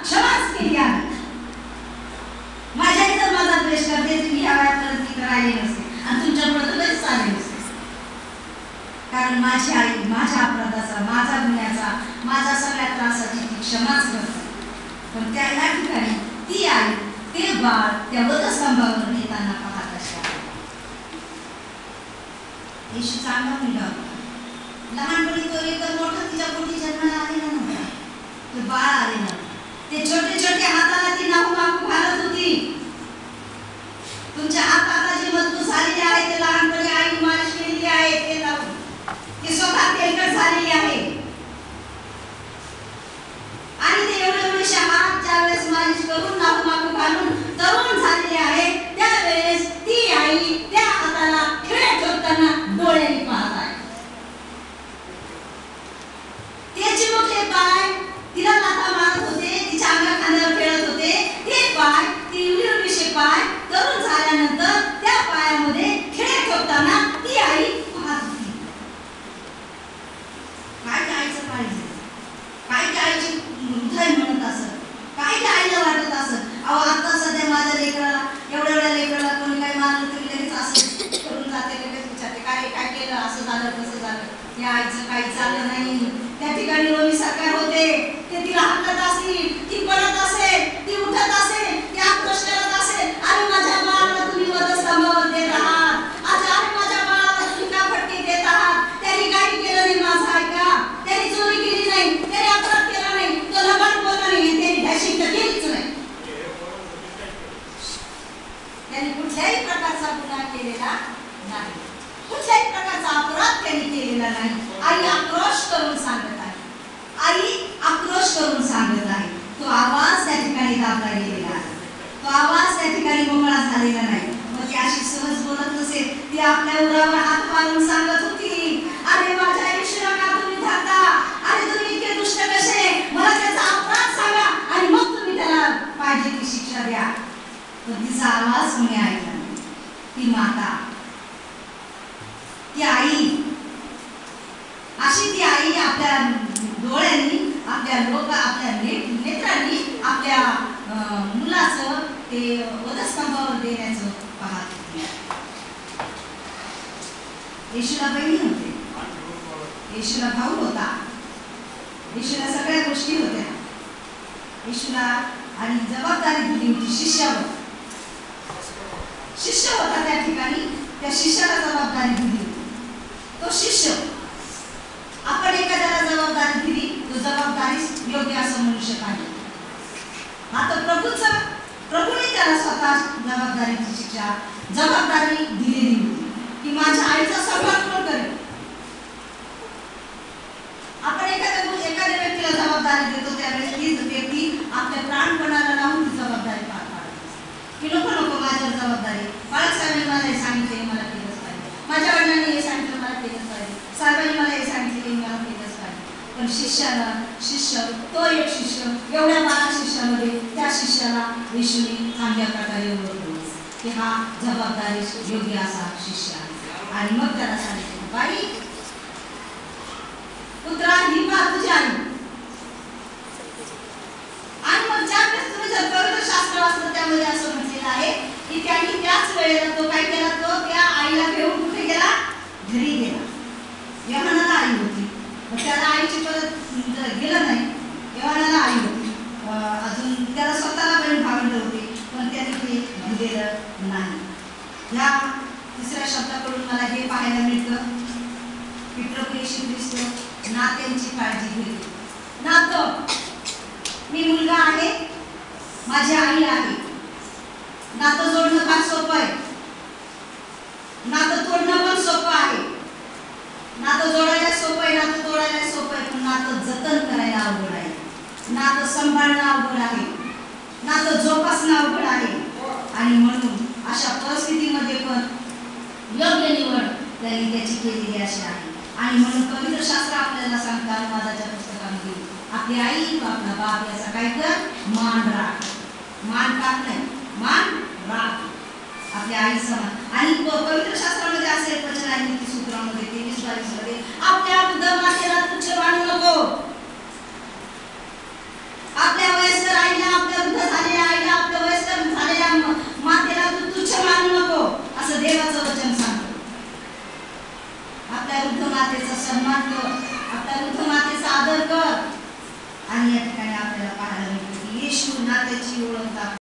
क्षमाच केली आहे. माझ्या आई जर माझा द्वेष करते तुम्ही या वयापर्यंत ती राहिली नसते आणि तुमच्यापुढे तर कधीच आले नसते. कारण माझी आई माझ्या अपराधाचा, माझा गुन्ह्याचा, माझ्या सगळ्या त्रासाची ती क्षमाच करते. पण त्या या ठिकाणी ती आई ते बाळ त्या वधस्तंभावर नेताना पाहत असते. येशू चांगला मुलगा होता. लहानपणी तो एकदम मोठा तिच्या पोटी जन्माला आलेला नव्हता. तो बाळ आलेला नव्हता. ते छोटे छोटे हाताला ती नाहू मागू घालत होती. तुमच्या हात आता जे मजबूत झालेले आहे ते लहानपणी आईने मालिश केलेली आहे ते लावून ती स्वतः तेलकट झालेली आहे. आणि ते एवढे हात ज्यावेळेस मालिश करून नाहू मागू घालून तरुण झालेले आहे त्यावेळेस ती आई त्या हाताला खेळत झोपताना डोळ्यांनी पाहत आहे. त्याचे मोठे पाय तिला लाथा मारत होते, तिच्या अंगाखांद्यावर खेळत होते. ते पाय ती उडीशे पाय तरुण झाल्यानंतर त्या पायामध्ये खेळत झोपताना ती आई पाहत होती. काय त्या आईचं पाहिजे, काय त्या आईची हृदय म्हणत असत, काय त्या आईला वाटत असत. अहो आता सध्या माझ्या लेकराला एवढ्या लेकराला कोणी काही मारलं तरी लगेच असं करून जाते, लगेच विचारते काय काय केलं, असं झालं तसं झालं. या आईचं काही चाललं नाही. त्या ठिकाणी रोमी सरकार होते, ते तिला हाकत असतील, ती पडत असेल, ती उठत असेल, ती आक्रोश करत असेल. अरे माझ्या बाळाला तुम्ही वधस्तंभावर देत आहात, आज अरे माझ्या बाळाला तुम्ही का फटके देत आहात. त्यांनी काही केलं नाही माझं ऐका, त्यांनी चोरी केली नाही, त्यांनी अपराध केला नाही, तो लबाड बोलला नाही, त्यांनी डॅशिंग तर केलीच नाही, त्यांनी कुठल्याही प्रकारचा गुन्हा केलेला नाही, कुठल्याही प्रकारचा अपराध त्यांनी केलेला नाही. आई आक्रोश करून सांगत आहे, आई आक्रोश करून सांगत आहे. तो आवाज त्या ठिकाणी दाबला गेलेला आहे, तो आवाज त्या ठिकाणी मोकळा झालेला नाही. मग ती अशी सहज बोलत नसेल, ती आपल्या उरावर हात मारून सांगत होती, अरे माझ्या येशूला का तुम्ही धरता, अरे तुम्ही इतके दुष्ट कसे, मला त्याचा अपराध सांगा आणि मग तुम्ही त्याला पाहिजे ती शिक्षा द्या. पण तिचा आवाज कोणी ऐकला नाही. ती माता, ती आई, अशी ती आई आपल्या डोळ्यांनी, आपल्या नेत्रांनी आपल्या मुलाचं ते वधस्तंभावर देण्याचं पाहत होती. येशूला बहिणी होते, येशूला भाऊ होता, येशूला सगळ्या गोष्टी होत्या. येशूला आणि जबाबदारी दिली होती शिष्यावर. शिष्य होता त्या ठिकाणी, त्या शिष्याला जबाबदारी दिली होती. तो शिष्य, आपण एखाद्याला जबाबदारी दिली तो जबाबदारी योग्य असं मनुष्य पाहिजे. आता प्रभूने त्याला स्वतः जबाबदारीची शिक्षा जबाबदारी दिलेली होती की माझ्या आईचा सन्मान कोण करेल. आपण एखाद्या व्यक्तीला जबाबदारी देतो त्यावेळेस ती व्यक्ती आपल्या प्राणपणाला लावून ती जबाबदारी पार पाडते की नको माझ्यावर जबाबदारी, बाळासाहेबांनी मला हे सांगितले मला केलंच पाहिजे, माझ्या वडिलांनी हे सांगितलं मला केलंच पाहिजे, साहेबांनी मला हे सांगितले मला केलंच पाहिजे. पण शिष्य तो एक शिष्य, एवढ्या 12 शिष्यामध्ये त्या शिष्याला येशूने चांगल्या प्रकारे ओळखलं की हा जबाबदारी योग्य असा शिष्य आहे. आणि मग त्याला सांगितलं, बाई पुत्रा ही पहा तुझी आई. आणि मग ज्यावेळेस तुम्ही जर पवित्र शास्त्र वाचलं त्यामध्ये असं म्हटलेलं आहे की त्यांनी त्याच वेळेला तो काय केला, तो त्या आईला घेऊन कुठे गेला, घरी गेला. योहानाला आई होती, मग त्याला आईची परत गेलं नाही. योहानाला आई होती, अजून त्याला स्वतःला बहीण भावंड होती, पण त्याने ते दिलेलं नाही. ह्या तिसऱ्या शब्दाकडून मला हे पाहायला मिळतं की प्रभू येशू ख्रिस्त नात्यांची काळजी घेतो. नातं, मी मुलगा आहे, माझी आई आहे, नातं जोडणं फार सोपं आहे, नातं तोडणं पण सोपं आहे. नातं जोडायला सोपं आहे, नातं तोडायला सोपं आहे, पण नातं जतन करायला अवघड आहे, नातं सांभाळणं अवघड आहे, नातं जोपासणं अवघड आहे. आणि म्हणून अशा परिस्थितीमध्ये पण योग्य निवड त्यांनी त्याची केलेली अशी आहे. आणि म्हणून पवित्र शास्त्र आपल्याला सांगतात माझ्या पुस्तकामध्ये आपली आई आपला बाप याचा काय कर, मान राख, मान काप नाही, मान राख आपल्या आई समान. आणि पवित्र शास्त्रामध्ये असे वचन आहे की सूत्रामध्ये 23-22 मध्ये आपल्या वृद्ध मातेला तुच्छ मानू नको, आपल्या वयस्कर आई आपल्या वृद्ध मातेचा सन्मान कर, आपल्या वृद्ध मातेचा आदर कर.